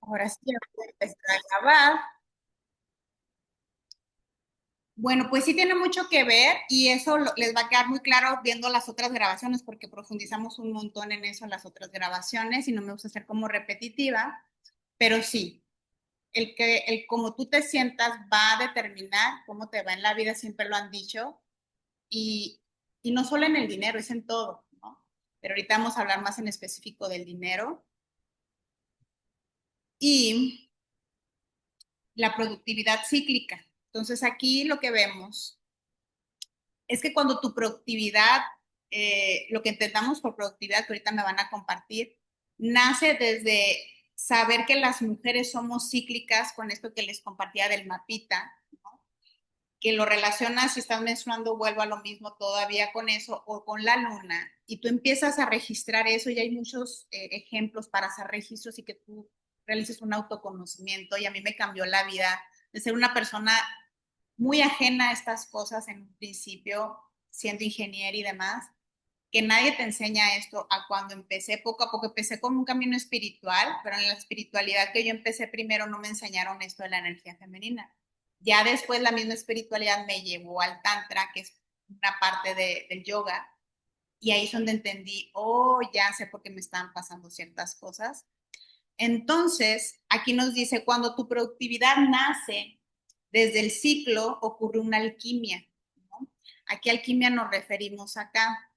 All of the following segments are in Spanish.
Ahora sí, ya voy a empezar a grabar. Bueno, pues sí tiene mucho que ver y eso les va a quedar muy claro viendo las otras grabaciones porque profundizamos un montón en eso en las otras grabaciones y no me gusta ser como repetitiva, pero sí, el cómo tú te sientas va a determinar cómo te va en la vida, siempre lo han dicho, y, y no solo en el dinero, es en todo, ¿no? Pero ahorita vamos a hablar más en específico del dinero y la productividad cíclica. Entonces aquí lo que vemos es que cuando tu productividad, lo que entendamos por productividad, que ahorita me van a compartir, nace desde saber que las mujeres somos cíclicas, con esto que les compartía del mapita, ¿no? Que lo relacionas, si estás menstruando, vuelvo a lo mismo todavía con eso, o con la luna, y tú empiezas a registrar eso, y hay muchos ejemplos para hacer registros y que tú realices un autoconocimiento, y a mí me cambió la vida de ser una persona muy ajena a estas cosas en un principio, siendo ingeniero y demás, que nadie te enseña esto a cuando empecé, poco a poco empecé con un camino espiritual, pero en la espiritualidad que yo empecé primero no me enseñaron esto de la energía femenina. Ya después la misma espiritualidad me llevó al tantra, que es una parte del yoga, y ahí es donde entendí, oh, ya sé por qué me están pasando ciertas cosas. Entonces, aquí nos dice, cuando tu productividad nace desde el ciclo, ocurre una alquimia, ¿no? ¿A qué alquimia nos referimos acá?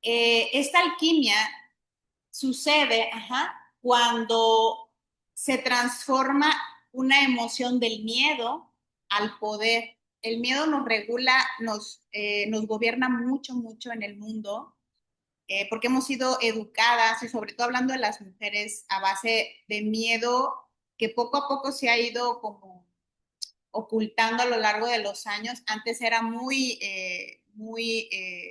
Esta alquimia sucede, cuando se transforma una emoción del miedo al poder. El miedo nos regula, nos gobierna mucho, mucho en el mundo, porque hemos sido educadas, y sobre todo hablando de las mujeres, a base de miedo que poco a poco se ha ido como ocultando a lo largo de los años. Antes era muy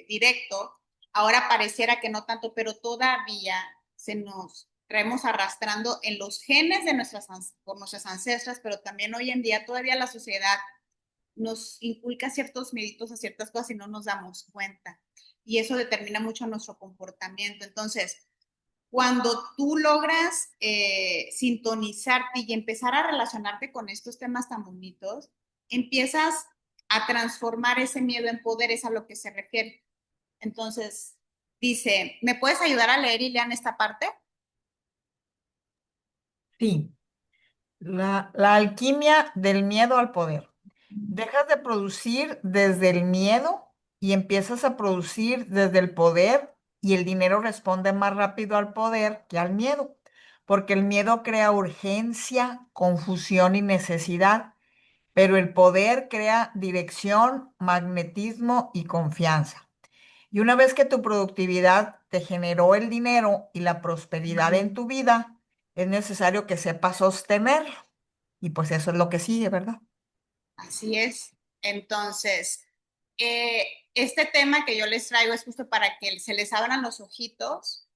directo, ahora pareciera que no tanto, pero todavía se nos traemos arrastrando en los genes de por nuestras ancestras, pero también hoy en día todavía la sociedad nos inculca ciertos méritos a ciertas cosas y no nos damos cuenta. Y eso determina mucho nuestro comportamiento. Entonces, cuando tú logras sintonizarte y empezar a relacionarte con estos temas tan bonitos, empiezas a transformar ese miedo en poder, es a lo que se refiere. Entonces, dice, ¿me puedes ayudar a leer y lean esta parte? Sí, la alquimia del miedo al poder. Dejas de producir desde el miedo y empiezas a producir desde el poder y el dinero responde más rápido al poder que al miedo, porque el miedo crea urgencia, confusión y necesidad, pero el poder crea dirección, magnetismo y confianza. Y una vez que tu productividad te generó el dinero y la prosperidad en tu vida, es necesario que sepas sostener. Y pues eso es lo que sigue, ¿verdad? Así es. Entonces, eh, este tema que yo les traigo es justo para que se les abran los ojitos,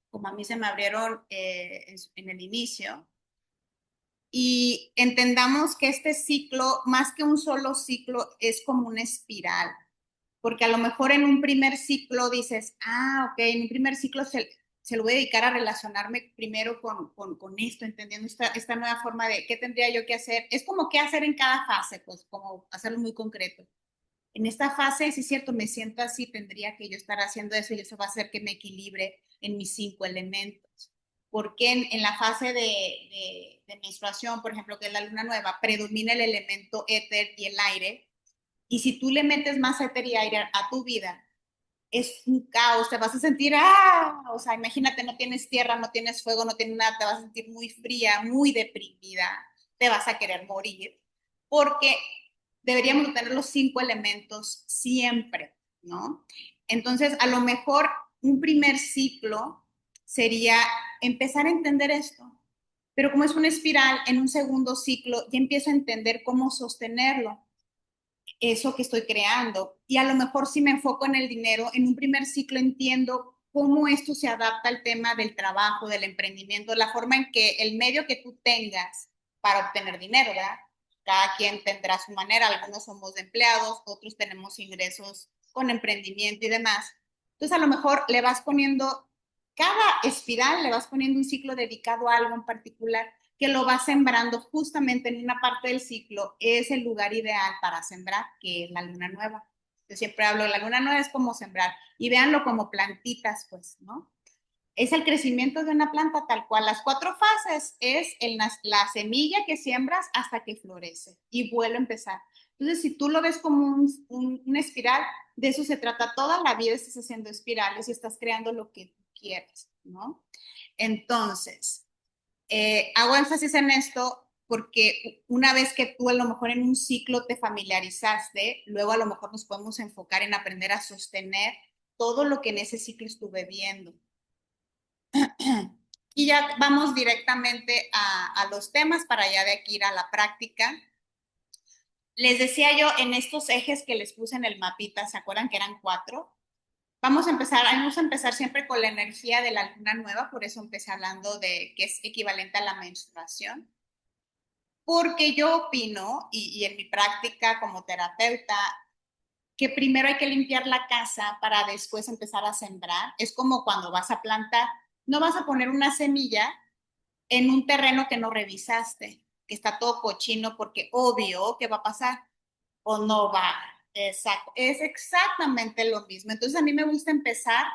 como a mí se me abrieron en el inicio, y entendamos que este ciclo, más que un solo ciclo, es como una espiral, porque a lo mejor en un primer ciclo dices, ah, ok, en un primer ciclo se lo voy a dedicar a relacionarme primero con esto, entendiendo esta nueva forma de qué tendría yo que hacer. Es como qué hacer en cada fase, pues como hacerlo muy concreto. En esta fase, si es cierto, me siento así, tendría que yo estar haciendo eso y eso va a hacer que me equilibre en mis 5 elementos. Porque en la fase de menstruación, por ejemplo, que es la luna nueva, predomina el elemento éter y el aire. Y si tú le metes más éter y aire a tu vida, es un caos, te vas a sentir, o sea, imagínate, no tienes tierra, no tienes fuego, no tienes nada, te vas a sentir muy fría, muy deprimida, te vas a querer morir, porque deberíamos tener los 5 elementos siempre, ¿no? Entonces, a lo mejor un primer ciclo sería empezar a entender esto, pero como es una espiral, en un segundo ciclo ya empiezo a entender cómo sostenerlo, eso que estoy creando. Y a lo mejor si me enfoco en el dinero, en un primer ciclo entiendo cómo esto se adapta al tema del trabajo, del emprendimiento, la forma en que el medio que tú tengas para obtener dinero, ¿verdad? Cada quien tendrá su manera, algunos somos empleados, otros tenemos ingresos con emprendimiento y demás. Entonces a lo mejor le vas poniendo cada espiral le vas poniendo un ciclo dedicado a algo en particular que lo vas sembrando justamente en una parte del ciclo. Es el lugar ideal para sembrar, que es la luna nueva. Yo siempre hablo de la luna nueva, es como sembrar. Y véanlo como plantitas, pues, ¿no? Es el crecimiento de una planta tal cual. Las 4 fases es la semilla que siembras hasta que florece y vuelve a empezar. Entonces, si tú lo ves como una espiral, de eso se trata toda la vida, estás haciendo espirales y estás creando lo que tú quieres, ¿no? Entonces, hago énfasis en esto porque una vez que tú a lo mejor en un ciclo te familiarizaste, luego a lo mejor nos podemos enfocar en aprender a sostener todo lo que en ese ciclo estuve viendo. Y ya vamos directamente a los temas para ya de aquí ir a la práctica. Les decía yo en estos ejes que les puse en el mapita, ¿se acuerdan que eran 4? Vamos a empezar siempre con la energía de la luna nueva, por eso empecé hablando de que es equivalente a la menstruación. Porque yo opino, y en mi práctica como terapeuta, que primero hay que limpiar la casa para después empezar a sembrar. Es como cuando vas a plantar, no vas a poner una semilla en un terreno que no revisaste, que está todo cochino, porque obvio que va a pasar o no va. Exacto, es exactamente lo mismo. Entonces a mí me gusta empezar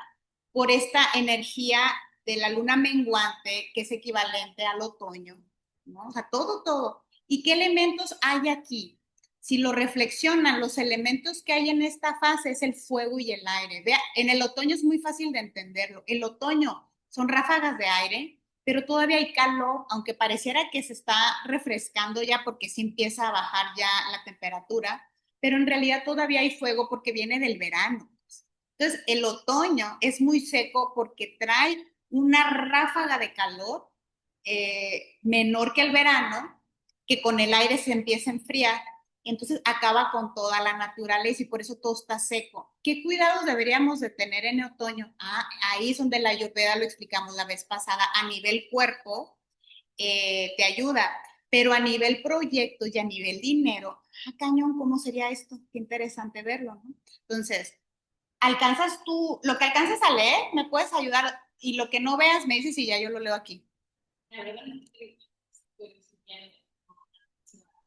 por esta energía de la luna menguante, que es equivalente al otoño, ¿no? O sea, todo. ¿Y qué elementos hay aquí? Si lo reflexionan, los elementos que hay en esta fase es el fuego y el aire. Vea, en el otoño es muy fácil de entenderlo. El otoño son ráfagas de aire, pero todavía hay calor, aunque pareciera que se está refrescando ya porque sí empieza a bajar ya la temperatura, pero en realidad todavía hay fuego porque viene del verano. Entonces, el otoño es muy seco porque trae una ráfaga de calor menor que el verano, que con el aire se empieza a enfriar, y entonces acaba con toda la naturaleza y por eso todo está seco. ¿Qué cuidados deberíamos de tener en otoño? Ahí es donde la ayurveda lo explicamos la vez pasada, a nivel cuerpo te ayuda, pero a nivel proyecto y a nivel dinero, cañón, ¿cómo sería esto? Qué interesante verlo, ¿no? Entonces, ¿alcanzas tú, lo que alcanzas a leer, me puedes ayudar? Y lo que no veas, me dices y ya yo lo leo aquí.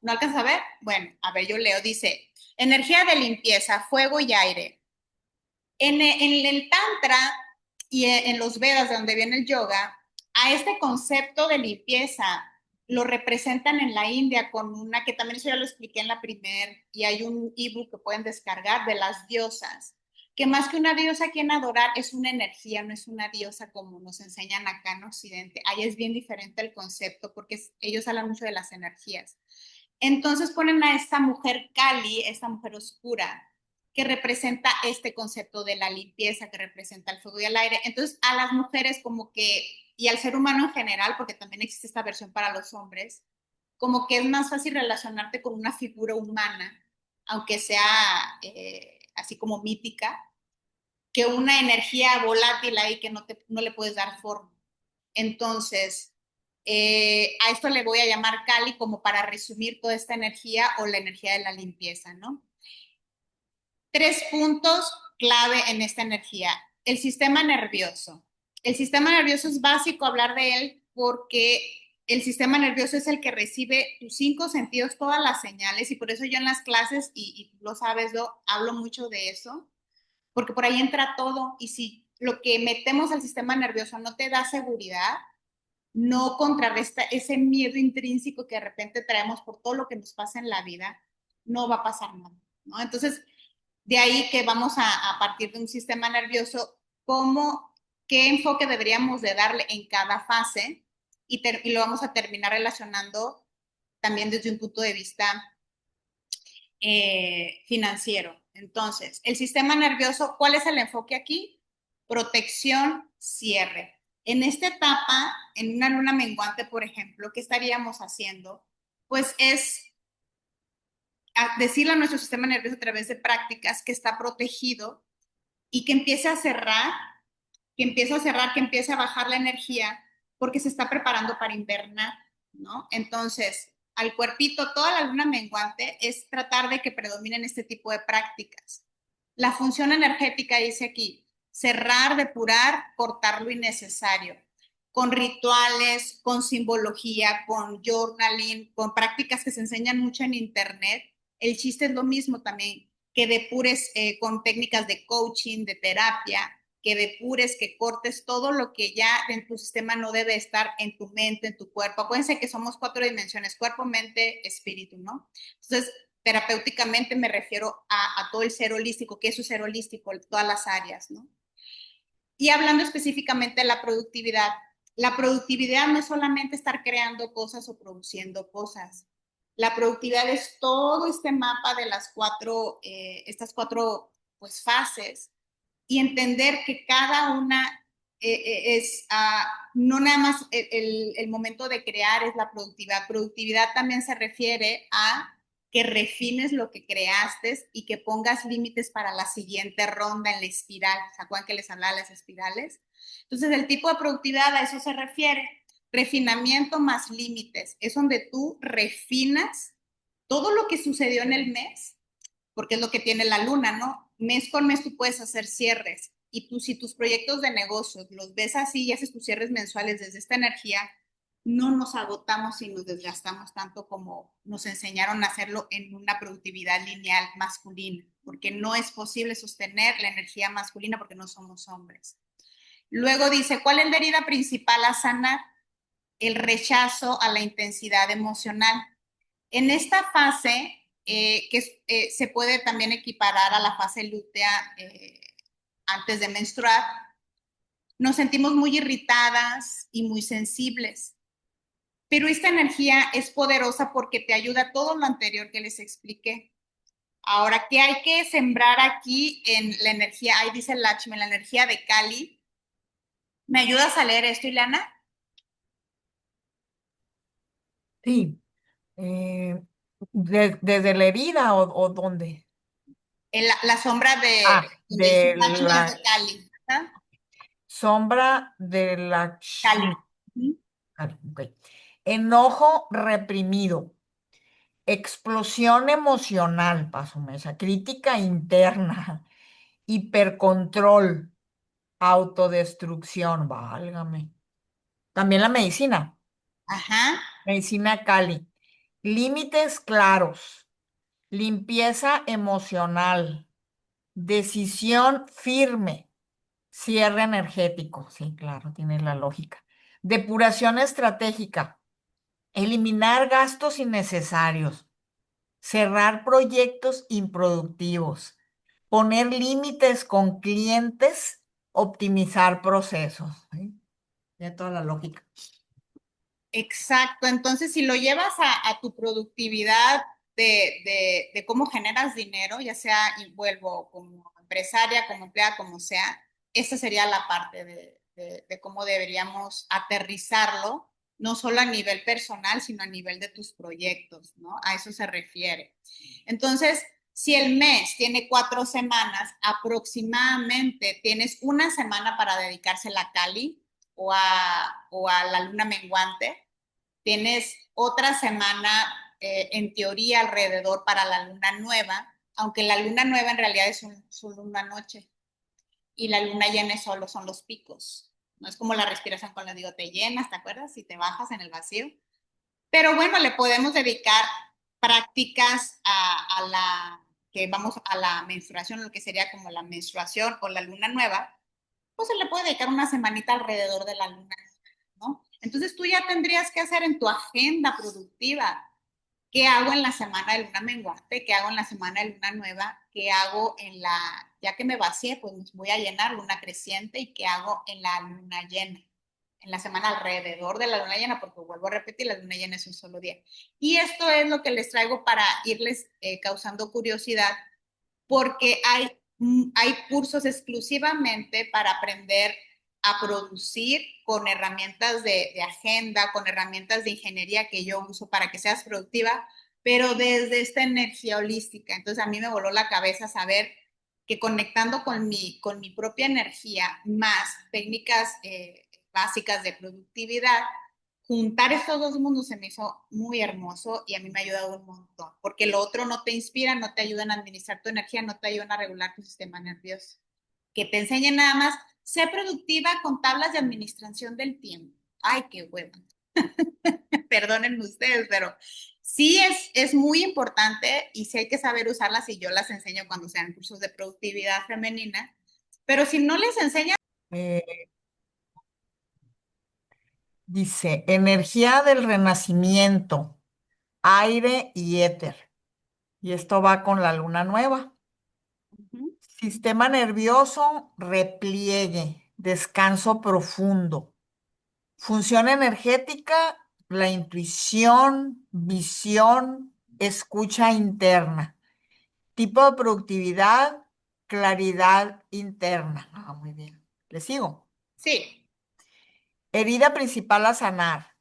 ¿No alcanzas a ver? Bueno, a ver, yo leo, dice, energía de limpieza, fuego y aire. En el Tantra y en los Vedas, de donde viene el yoga, a este concepto de limpieza lo representan en la India con una que también eso ya lo expliqué en la primer, y hay un ebook que pueden descargar de las diosas, que más que una diosa a quien adorar es una energía, no es una diosa como nos enseñan acá en Occidente. Ahí es bien diferente el concepto porque ellos hablan mucho de las energías. Entonces ponen a esta mujer Kali, esta mujer oscura, que representa este concepto de la limpieza, que representa el fuego y el aire. Entonces, a las mujeres como que, y al ser humano en general, porque también existe esta versión para los hombres, como que es más fácil relacionarte con una figura humana, aunque sea así como mítica, que una energía volátil ahí que no le puedes dar forma. Entonces, a esto le voy a llamar Kali como para resumir toda esta energía o la energía de la limpieza, ¿no? 3 puntos clave en esta energía. El sistema nervioso. El sistema nervioso es básico hablar de él porque el sistema nervioso es el que recibe tus 5 sentidos, todas las señales, y por eso yo en las clases, y tú lo sabes, yo hablo mucho de eso, porque por ahí entra todo, y si lo que metemos al sistema nervioso no te da seguridad, no contrarresta ese miedo intrínseco que de repente traemos por todo lo que nos pasa en la vida, no va a pasar nada, ¿no? Entonces, de ahí que vamos a partir de un sistema nervioso, qué enfoque deberíamos de darle en cada fase y lo vamos a terminar relacionando también desde un punto de vista financiero. Entonces, el sistema nervioso, ¿cuál es el enfoque aquí? Protección, cierre. En esta etapa, en una luna menguante, por ejemplo, ¿qué estaríamos haciendo? Pues es decirle a nuestro sistema nervioso a través de prácticas que está protegido y que empiece a cerrar, que empiece a bajar la energía porque se está preparando para invernar, ¿no? Entonces, al cuerpito, toda la luna menguante es tratar de que predominen este tipo de prácticas. La función energética dice aquí, cerrar, depurar, cortar lo innecesario, con rituales, con simbología, con journaling, con prácticas que se enseñan mucho en internet. El chiste es lo mismo también, que depures con técnicas de coaching, de terapia, que depures, que cortes todo lo que ya en tu sistema no debe estar en tu mente, en tu cuerpo. Acuérdense que somos 4 dimensiones, cuerpo, mente, espíritu, ¿no? Entonces, terapéuticamente me refiero a todo el ser holístico, que eso es ser holístico, todas las áreas, ¿no? Y hablando específicamente de la productividad no es solamente estar creando cosas o produciendo cosas. La productividad es todo este mapa de estas cuatro pues, fases y entender que cada una es no nada más el momento de crear es la productividad. Productividad también se refiere a que refines lo que creaste y que pongas límites para la siguiente ronda en la espiral. ¿Se acuerdan que les hablaba de las espirales? Entonces, el tipo de productividad a eso se refiere. Refinamiento más límites. Es donde tú refinas todo lo que sucedió en el mes, porque es lo que tiene la luna, ¿no? Mes con mes tú puedes hacer cierres y tú si tus proyectos de negocios los ves así y haces tus cierres mensuales desde esta energía, no nos agotamos y nos desgastamos tanto como nos enseñaron a hacerlo en una productividad lineal masculina, porque no es posible sostener la energía masculina porque no somos hombres. Luego dice, ¿cuál es la herida principal a sanar? El rechazo a la intensidad emocional. En esta fase, se puede también equiparar a la fase lútea antes de menstruar, nos sentimos muy irritadas y muy sensibles. Pero esta energía es poderosa porque te ayuda a todo lo anterior que les expliqué. Ahora, ¿qué hay que sembrar aquí en la energía? Ahí dice Lakshmi, la energía de Kali. ¿Me ayudas a leer esto, Ileana? Sí. Eh, ¿Desde la herida o dónde? La sombra de, Ah, donde dice de Lakshmi es la de Kali. ¿Verdad? sombra de la... Kali. Ok. Enojo reprimido, explosión emocional, paso mesa, crítica interna, hipercontrol, autodestrucción, válgame. También la medicina, Ajá. medicina Cali. Límites claros, limpieza emocional, decisión firme, cierre energético. Sí, claro, tiene la lógica. Depuración estratégica, eliminar gastos innecesarios, cerrar proyectos improductivos, poner límites con clientes, optimizar procesos. ¿Sí? Tiene toda la lógica. Exacto, entonces si lo llevas a tu productividad de cómo generas dinero, ya sea, y vuelvo como empresaria, como empleada, como sea, esa sería la parte de cómo deberíamos aterrizarlo, no solo a nivel personal, sino a nivel de tus proyectos, ¿no? A eso se refiere. Entonces, si el mes tiene 4 semanas, aproximadamente tienes una semana para dedicársela a Cali o a la luna menguante, tienes otra semana en teoría alrededor para la luna nueva, aunque la luna nueva en realidad es solo una noche y la luna llena solo son los picos. No es como la respiración cuando digo te llenas, ¿te acuerdas? Y te bajas en el vacío. Pero bueno, le podemos dedicar prácticas a la que vamos a la menstruación, lo que sería como la menstruación o la luna nueva, pues se le puede dedicar una semanita alrededor de la luna, ¿no? Entonces tú ya tendrías que hacer en tu agenda productiva, ¿qué hago en la semana de luna menguante? ¿Qué hago en la semana de luna nueva? ¿Qué hago ya que me vacié, pues voy a llenar luna creciente y qué hago en la luna llena? En la semana alrededor de la luna llena, porque vuelvo a repetir, la luna llena es un solo día. Y esto es lo que les traigo para irles causando curiosidad porque hay cursos exclusivamente para aprender a producir con herramientas de agenda, con herramientas de ingeniería que yo uso para que seas productiva, pero desde esta energía holística. Entonces a mí me voló la cabeza saber que conectando con mi propia energía más técnicas básicas de productividad, juntar estos dos mundos se me hizo muy hermoso y a mí me ha ayudado un montón, porque lo otro no te inspira, no te ayudan a administrar tu energía, no te ayudan a regular tu sistema nervioso. que te enseñen nada más, sé productiva con tablas de administración del tiempo. Ay, qué huevo. Perdónenme ustedes, pero sí es muy importante y sí hay que saber usarlas y yo las enseño cuando sean cursos de productividad femenina, pero si no les enseñan... Eh, dice, energía del renacimiento, aire y éter. Y esto va con la luna nueva. Ujú. Sistema nervioso, repliegue, descanso profundo. Función energética, la intuición, visión, escucha interna. Tipo de productividad, claridad interna. Ah, muy bien. ¿Le sigo? Sí. Herida principal a sanar.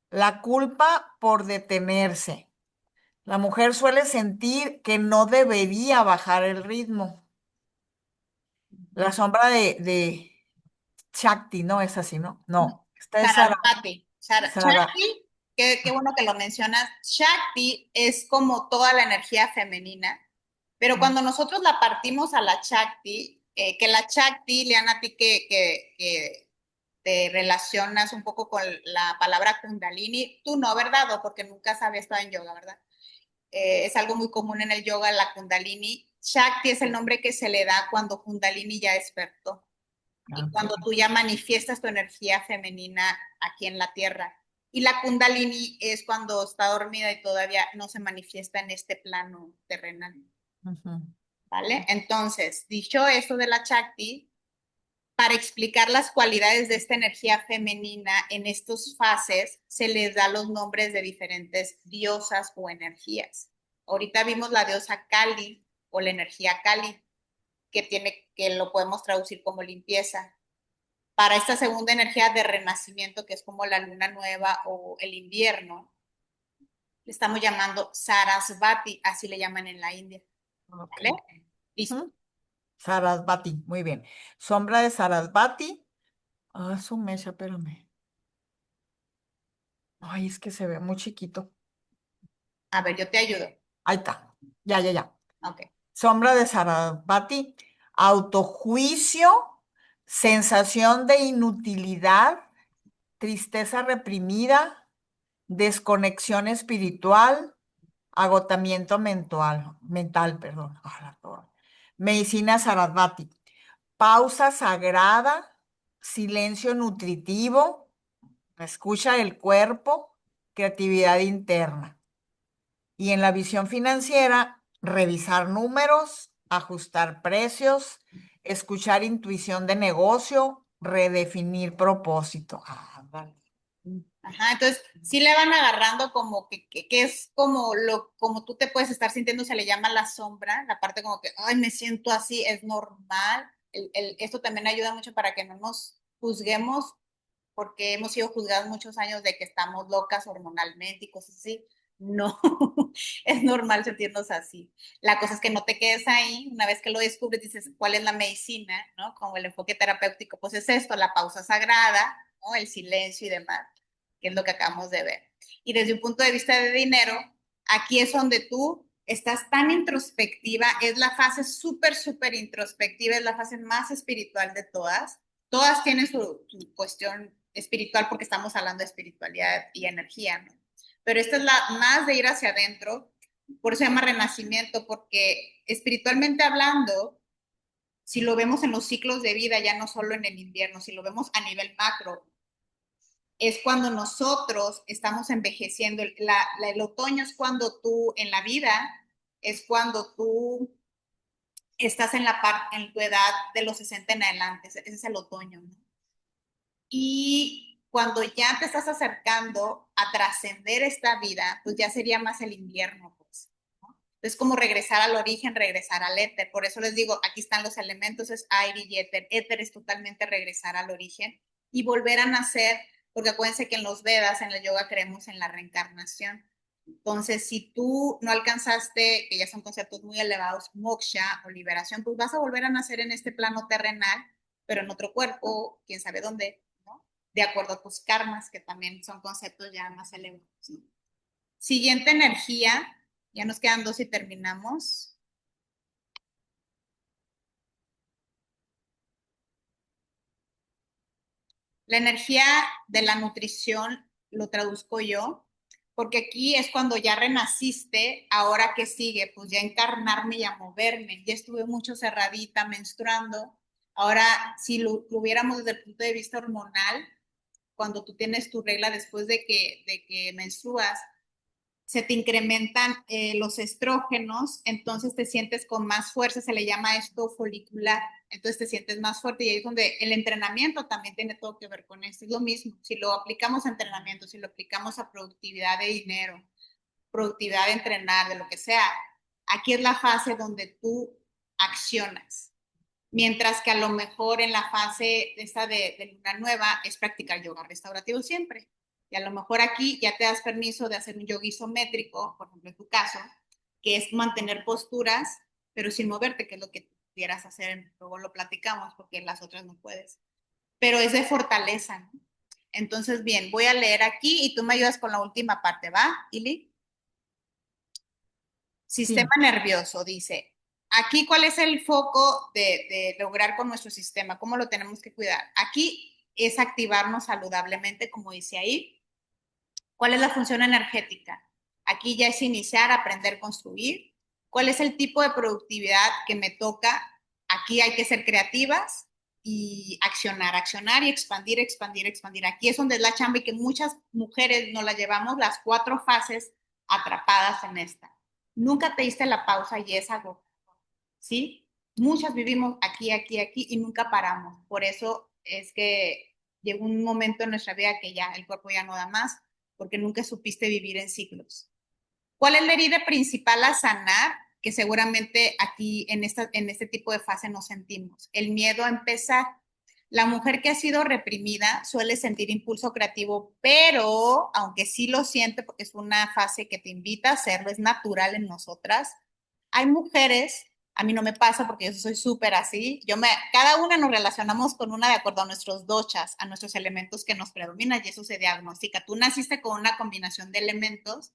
La culpa por detenerse. La mujer suele sentir que no debería bajar el ritmo. La sombra de Shakti, ¿no? Es así, ¿no? No, esta es Sarasvati. Sara. Shakti, qué bueno que lo mencionas. Shakti es como toda la energía femenina, pero cuando nosotros la partimos a la Shakti, que la Shakti, Liana, a ti que te relacionas un poco con la palabra Kundalini, tú no, ¿verdad? O porque nunca sabías estado en yoga, ¿verdad? Es algo muy común en el yoga, la Kundalini. Shakti es el nombre que se le da cuando Kundalini ya despertó y cuando tú ya manifiestas tu energía femenina aquí en la tierra. Y la Kundalini es cuando está dormida y todavía no se manifiesta en este plano terrenal. Ujú. ¿Vale? Entonces, dicho eso de la Shakti, para explicar las cualidades de esta energía femenina en estas fases, se les da los nombres de diferentes diosas o energías. Ahorita vimos la diosa Kali o la energía Kali, que lo podemos traducir como limpieza. Para esta segunda energía de renacimiento, que es como la luna nueva o el invierno, le estamos llamando Sarasvati, así le llaman en la India. Ok. ¿Vale? Listo. Ujú. Sarasvati, muy bien. Sombra de Sarasvati. Ah, su mecha, espérame. Ay, es que se ve muy chiquito. A ver, yo te ayudo. Ahí está. Ya, ya, ya. Ok. Sombra de Sarasvati. Autojuicio, sensación de inutilidad, tristeza reprimida, desconexión espiritual, agotamiento mental, perdón. Ah, la torre. Medicina Sarasvati. Pausa sagrada, silencio nutritivo, escucha del cuerpo, creatividad interna. Y en la visión financiera, revisar números, ajustar precios, escuchar intuición de negocio, redefinir propósito. Ah, vale. Ajá, entonces sí le van agarrando como que es como como tú te puedes estar sintiendo, se le llama la sombra, la parte como que, ay, me siento así, es normal. Esto también ayuda mucho para que no nos juzguemos, porque hemos sido juzgados muchos años de que estamos locas hormonalmente y cosas así. No, es normal sentirnos así. La cosa es que no te quedes ahí, una vez que lo descubres, dices, ¿cuál es la medicina? ¿No? Como el enfoque terapéutico, pues es esto, la pausa sagrada, ¿no? El silencio y demás, que es lo que acabamos de ver. Y desde un punto de vista de dinero, aquí es donde tú estás tan introspectiva, es la fase súper, súper introspectiva, es la fase más espiritual de todas. Todas tienen su cuestión espiritual porque estamos hablando de espiritualidad y energía, ¿no? Pero esta es la más de ir hacia adentro, por eso se llama renacimiento, porque espiritualmente hablando, si lo vemos en los ciclos de vida, ya no solo en el invierno, si lo vemos a nivel macro, es cuando nosotros estamos envejeciendo. El otoño es cuando tú, en la vida, es cuando tú estás en tu edad de los 60 en adelante, ese es el otoño, ¿no? Y cuando ya te estás acercando a trascender esta vida, pues ya sería más el invierno, pues, ¿no? Es como regresar al origen, regresar al éter. Por eso les digo, aquí están los elementos, es aire y éter. Éter es totalmente regresar al origen y volver a nacer, porque acuérdense que en los Vedas, en el yoga, creemos en la reencarnación. Entonces, si tú no alcanzaste, que ya son conceptos muy elevados, moksha o liberación, pues vas a volver a nacer en este plano terrenal, pero en otro cuerpo, quién sabe dónde, ¿no? De acuerdo a tus karmas, que también son conceptos ya más elevados, ¿no? Siguiente energía, ya nos quedan dos y terminamos. La energía de la nutrición lo traduzco yo, porque aquí es cuando ya renaciste, ahora qué sigue, pues ya encarnarme y a moverme. Ya estuve mucho cerradita, menstruando. Ahora, si lo hubiéramos desde el punto de vista hormonal, cuando tú tienes tu regla después de que menstruas, se te incrementan los estrógenos, entonces te sientes con más fuerza, se le llama esto folicular, entonces te sientes más fuerte y ahí es donde el entrenamiento también tiene todo que ver con esto, es lo mismo, si lo aplicamos a entrenamiento, si lo aplicamos a productividad de dinero, productividad de entrenar, de lo que sea, aquí es la fase donde tú accionas, mientras que a lo mejor en la fase esta de luna nueva es practicar yoga restaurativo siempre. Y a lo mejor aquí ya te das permiso de hacer un yoga isométrico, por ejemplo en tu caso, que es mantener posturas, pero sin moverte, que es lo que pudieras hacer, luego lo platicamos, porque las otras no puedes. Pero es de fortaleza, ¿no? Entonces, bien, voy a leer aquí y tú me ayudas con la última parte, ¿va, Ili? Sistema Sí, nervioso, dice. Aquí, ¿cuál es el foco de lograr con nuestro sistema? ¿Cómo lo tenemos que cuidar? Aquí es activarnos saludablemente, como dice ahí. ¿Cuál es la función energética? Aquí ya es iniciar, aprender, construir. ¿Cuál es el tipo de productividad que me toca? Aquí hay que ser creativas y accionar, accionar y expandir, expandir, expandir. Aquí es donde es la chamba y que muchas mujeres nos la llevamos las 4 fases atrapadas en esta. Nunca te diste la pausa y es algo, ¿sí? Muchas vivimos aquí, aquí, aquí y nunca paramos. Por eso es que llegó un momento en nuestra vida que ya el cuerpo ya no da más, porque nunca supiste vivir en ciclos. ¿Cuál es la herida principal a sanar? Que seguramente aquí en este tipo de fase nos sentimos. El miedo a empezar. La mujer que ha sido reprimida suele sentir impulso creativo, pero aunque sí lo siente porque es una fase que te invita a hacerlo, es natural en nosotras. Hay mujeres, a mí no me pasa porque yo soy súper así, cada una nos relacionamos con una de acuerdo a nuestros dochas, a nuestros elementos que nos predominan y eso se diagnostica. Tú naciste con una combinación de elementos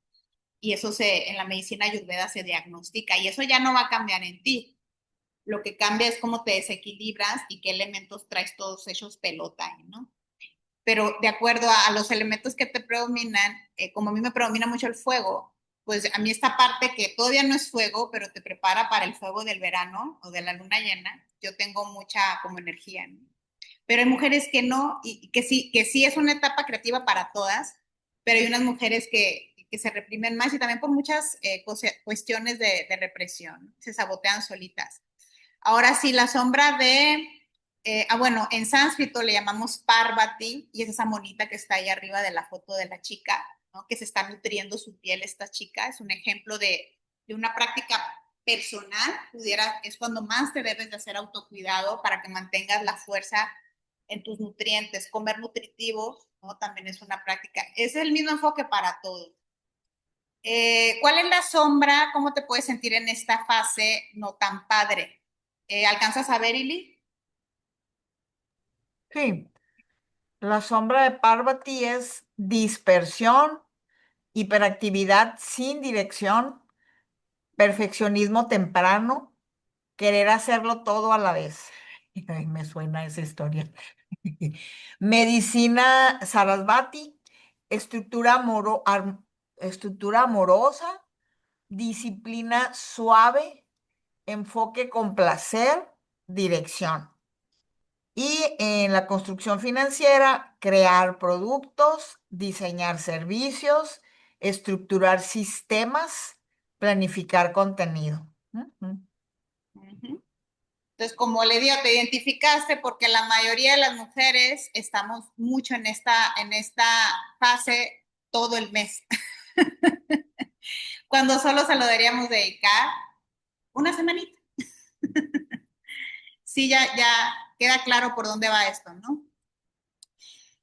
y eso en la medicina ayurveda se diagnostica y eso ya no va a cambiar en ti. Lo que cambia es cómo te desequilibras y qué elementos traes todos hechos pelota, ¿no? Pero de acuerdo a los elementos que te predominan, como a mí me predomina mucho el fuego, pues a mí esta parte que todavía no es fuego, pero te prepara para el fuego del verano o de la luna llena, yo tengo mucha como energía, ¿no? Pero hay mujeres que no, y que sí es una etapa creativa para todas, pero hay unas mujeres que se reprimen más y también por muchas cuestiones de represión, se sabotean solitas. Ahora sí, la sombra bueno, en sánscrito le llamamos Parvati y es esa monita que está ahí arriba de la foto de la chica, ¿no? Que se está nutriendo su piel esta chica, es un ejemplo de una práctica personal, es cuando más te debes de hacer autocuidado para que mantengas la fuerza en tus nutrientes, comer nutritivo, ¿no? También es una práctica, es el mismo enfoque para todos. ¿Cuál es la sombra? ¿Cómo te puedes sentir en esta fase no tan padre? ¿Alcanzas a ver, Ili? sí. La sombra de Parvati es dispersión, hiperactividad sin dirección, perfeccionismo temprano, querer hacerlo todo a la vez. Ay, me suena esa historia. Medicina Sarasvati, estructura amorosa, disciplina suave, enfoque con placer, dirección. Y en la construcción financiera, crear productos, diseñar servicios, estructurar sistemas, planificar contenido. Ujú. Ujú. Entonces, como le digo, te identificaste porque la mayoría de las mujeres estamos mucho en esta fase todo el mes, cuando solo se lo deberíamos dedicar una semanita. Sí, ya queda claro por dónde va esto, ¿no?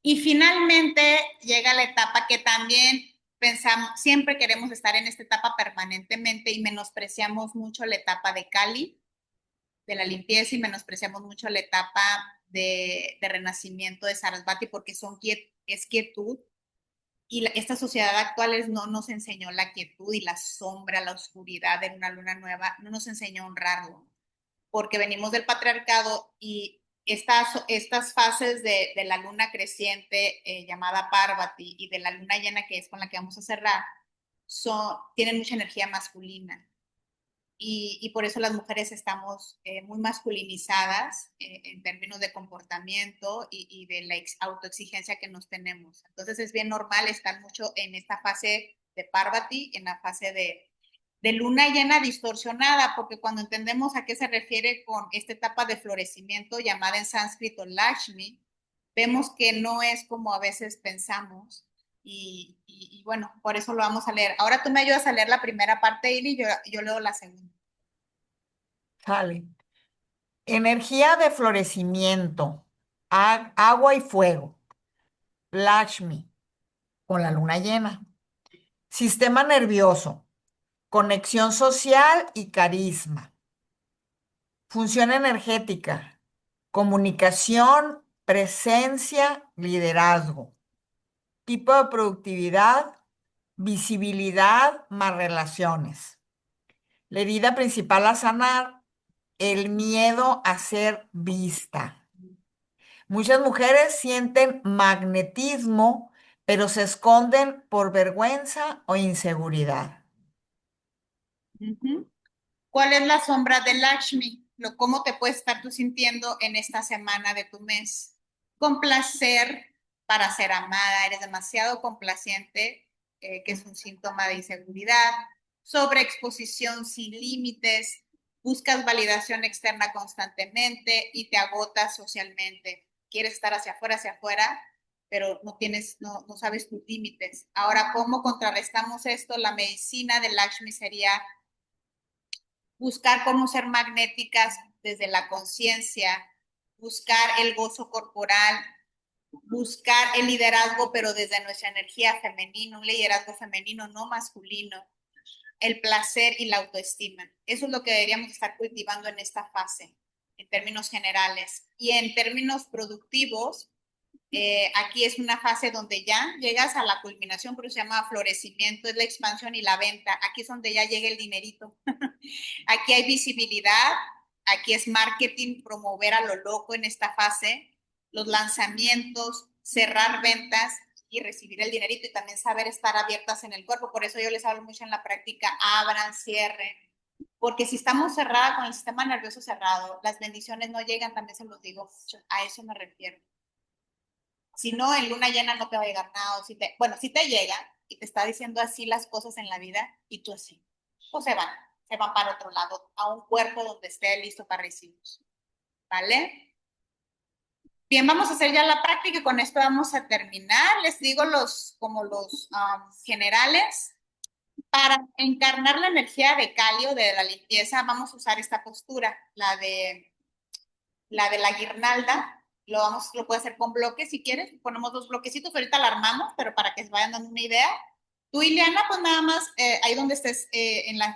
Y finalmente llega la etapa que también pensamos, siempre queremos estar en esta etapa permanentemente y menospreciamos mucho la etapa de Cali, de la limpieza y menospreciamos mucho la etapa de renacimiento de Sarasvati porque es quietud y esta sociedad actual no nos enseñó la quietud y la sombra, la oscuridad de una luna nueva, no nos enseñó a honrarlo porque venimos del patriarcado y estas fases de la luna creciente llamada Parvati y de la luna llena que es con la que vamos a cerrar, tienen mucha energía masculina. Y por eso las mujeres estamos muy masculinizadas en términos de comportamiento y de la autoexigencia que nos tenemos. Entonces es bien normal estar mucho en esta fase de Parvati, en la fase de luna llena distorsionada, porque cuando entendemos a qué se refiere con esta etapa de florecimiento llamada en sánscrito Lakshmi, vemos que no es como a veces pensamos. Y bueno, por eso lo vamos a leer. Ahora tú me ayudas a leer la primera parte, Ili, y yo leo la segunda. Sale. Energía de florecimiento, agua y fuego, Lakshmi, con la luna llena. Sistema nervioso, conexión social y carisma. Función energética, comunicación, presencia, liderazgo. Tipo de productividad, visibilidad más relaciones. La herida principal a sanar, el miedo a ser vista. Muchas mujeres sienten magnetismo, pero se esconden por vergüenza o inseguridad. Ujú. ¿Cuál es la sombra de Lakshmi? ¿Cómo te puedes estar tú sintiendo en esta semana de tu mes? Complacer para ser amada, eres demasiado complaciente, que es un síntoma de inseguridad, sobreexposición sin límites, buscas validación externa constantemente y te agotas socialmente. Quieres estar hacia afuera, pero no sabes tus límites. Ahora, ¿cómo contrarrestamos esto? La medicina de Lakshmi sería buscar cómo ser magnéticas desde la conciencia, buscar el gozo corporal, buscar el liderazgo, pero desde nuestra energía femenina, un liderazgo femenino, no masculino, el placer y la autoestima. Eso es lo que deberíamos estar cultivando en esta fase, en términos generales. Y en términos productivos, aquí es una fase donde ya llegas a la culminación, pero se llama florecimiento, es la expansión y la venta. Aquí es donde ya llega el dinerito. Aquí hay visibilidad, aquí es marketing, promover a lo loco en esta fase, los lanzamientos, cerrar ventas y recibir el dinerito y también saber estar abiertas en el cuerpo. Por eso yo les hablo mucho en la práctica, abran, cierren, porque si estamos cerradas con el sistema nervioso cerrado, las bendiciones no llegan, también se los digo mucho, a eso me refiero. Si no, en luna llena no te va a llegar nada, bueno, si te llega y te está diciendo así las cosas en la vida y tú así, pues se van para otro lado, a un cuerpo donde esté listo para recibirlos, ¿vale? Bien, vamos a hacer ya la práctica y con esto vamos a terminar. Les digo como los generales. Para encarnar la energía de Calio, de la limpieza, vamos a usar esta postura, la de la guirnalda. Lo puede hacer con bloques si quieres. Ponemos dos bloquecitos, ahorita la armamos, pero para que se vayan dando una idea. Tú, Ileana, pues nada más, ahí donde estés,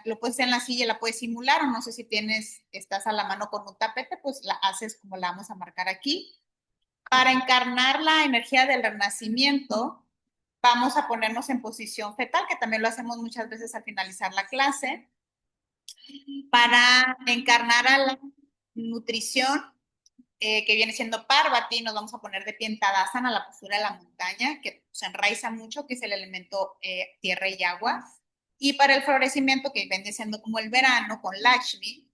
lo puedes hacer en la silla, la puedes simular, o no sé si estás a la mano con un tapete, pues la haces como la vamos a marcar aquí. Para encarnar la energía del renacimiento, vamos a ponernos en posición fetal, que también lo hacemos muchas veces al finalizar la clase. Para encarnar a la nutrición, que viene siendo Parvati, nos vamos a poner de pie en Tadasana, la postura de la montaña, que se enraiza mucho, que es el elemento tierra y agua. Y para el florecimiento, que viene siendo como el verano, con Lakshmi,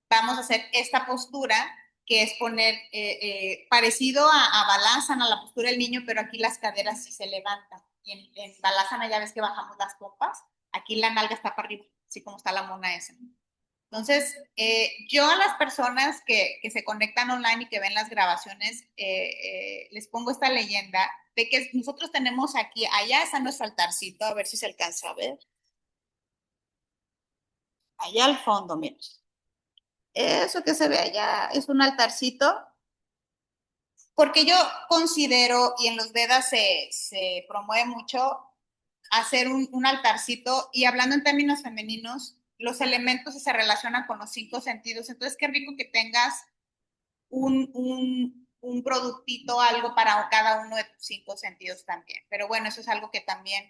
vamos a hacer esta postura, que es poner parecido a Balasana, la postura del niño, pero aquí las caderas sí se levantan. Y en Balasana ya ves que bajamos las pompas, aquí la nalga está para arriba, así como está la mona esa. Entonces, yo a las personas que se conectan online y que ven las grabaciones, les pongo esta leyenda de que nosotros tenemos aquí, allá está nuestro altarcito, a ver si se alcanza a ver. Allá al fondo, miren. Eso que se ve allá es un altarcito, porque yo considero, y en los Vedas se promueve mucho, hacer un altarcito, y hablando en términos femeninos, los elementos se relacionan con los cinco sentidos. Entonces, qué rico que tengas un productito, algo para cada uno de tus cinco sentidos también. Pero bueno, eso es algo que también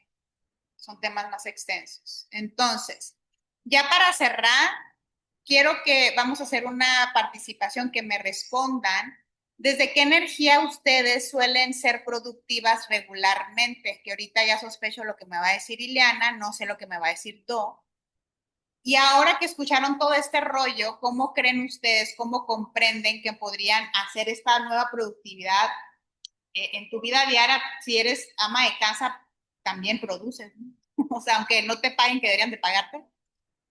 son temas más extensos. Entonces, ya para cerrar, quiero que vamos a hacer una participación que me respondan ¿Desde qué energía ustedes suelen ser productivas regularmente? Que ahorita ya sospecho lo que me va a decir Ileana, no sé lo que me va a decir Do. Y ahora que escucharon todo este rollo, ¿cómo creen ustedes, cómo comprenden que podrían hacer esta nueva productividad en tu vida diaria? Si eres ama de casa, también produces, ¿no? O sea, aunque no te paguen, que deberían de pagarte,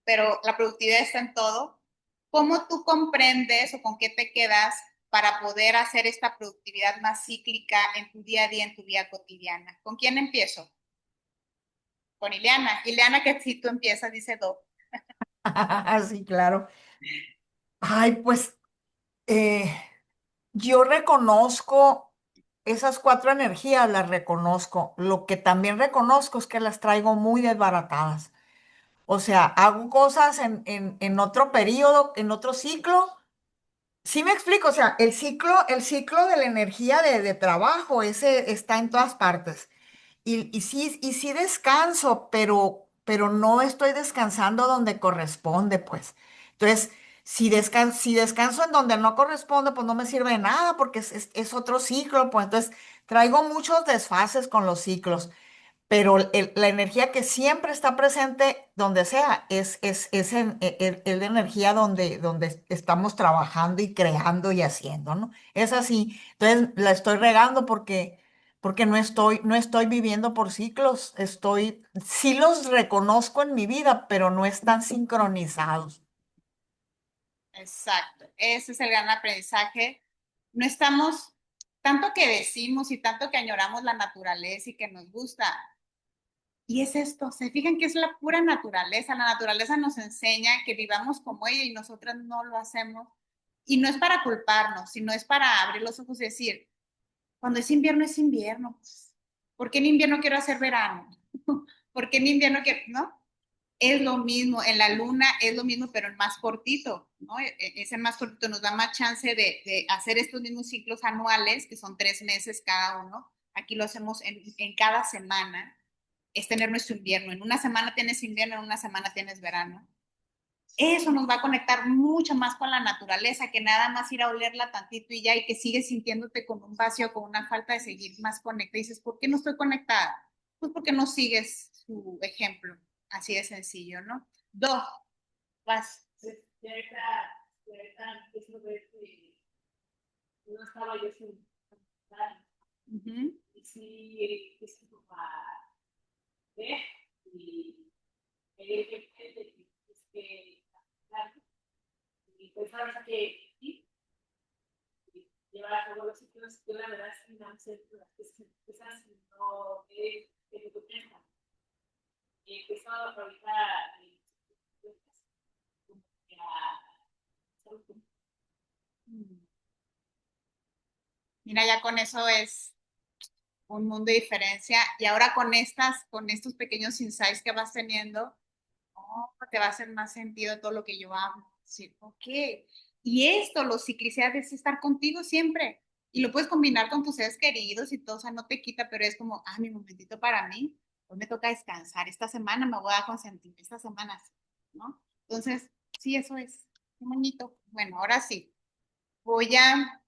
pero la productividad está en todo. ¿Cómo tú comprendes o con qué te quedas para poder hacer esta productividad más cíclica en tu día a día, en tu vida cotidiana? ¿Con quién empiezo? Con Ileana. Ileana, que si tú empiezas, dice Do. Sí, claro. Ay, pues eh, yo reconozco esas cuatro energías, las reconozco. Lo que también reconozco es que las traigo muy desbaratadas. O sea, hago cosas en otro periodo, en otro ciclo. Sí me explico, o sea, el ciclo de la energía de trabajo, ese está en todas partes. Y sí descanso, pero no estoy descansando donde corresponde, pues. Entonces, si descanso en donde no corresponde, pues no me sirve de nada porque es otro ciclo, pues entonces traigo muchos desfases con los ciclos, pero la energía que siempre está presente donde sea es la energía donde estamos trabajando y creando y haciendo, ¿no? Es así. Entonces la estoy regando porque no estoy viviendo por ciclos, sí los reconozco en mi vida, pero no están sincronizados. Exacto, ese es el gran aprendizaje. No estamos, tanto que decimos y tanto que añoramos la naturaleza y que nos gusta. Y es esto, se fijan que es la pura naturaleza. La naturaleza nos enseña que vivamos como ella y nosotras no lo hacemos. Y no es para culparnos, sino es para abrir los ojos y decir, cuando es invierno es invierno. ¿Por qué en invierno quiero hacer verano? ¿Por qué en invierno quiero, no? Es lo mismo, en la luna es lo mismo, pero en más cortito, ¿no? Ese más cortito nos da más chance de hacer estos mismos ciclos anuales, que son 3 meses cada uno. Aquí lo hacemos en cada semana, es tener nuestro invierno. En una semana tienes invierno, en una semana tienes verano. Eso nos va a conectar mucho más con la naturaleza que nada más ir a olerla tantito y ya, y que sigues sintiéndote con un vacío, con una falta de seguir más conectada. Y dices, ¿por qué no estoy conectada? Pues porque no sigues su ejemplo. Así de sencillo, ¿no? Dos, vas. No estaba yo sin y sí, es como a ver y que y pues ahora que sí, llevar a cabo los ciclos, yo la verdad es que no sé esas no es tu piensa. Y empezó ahorita mira, ya con eso es un mundo de diferencia. Y ahora con estos pequeños insights que vas teniendo, oh, te va a hacer más sentido todo lo que yo hablo. Sí, ok. Y esto, los ciclicidad es estar contigo siempre. Y lo puedes combinar con tus seres queridos y todo, o sea, no te quita, pero es como, ah, mi momentito para mí. Hoy me toca descansar. Esta semana me voy a consentir. Esta semana sí, ¿no? Entonces, sí, eso es. Qué bonito. Bueno, ahora sí. Voy a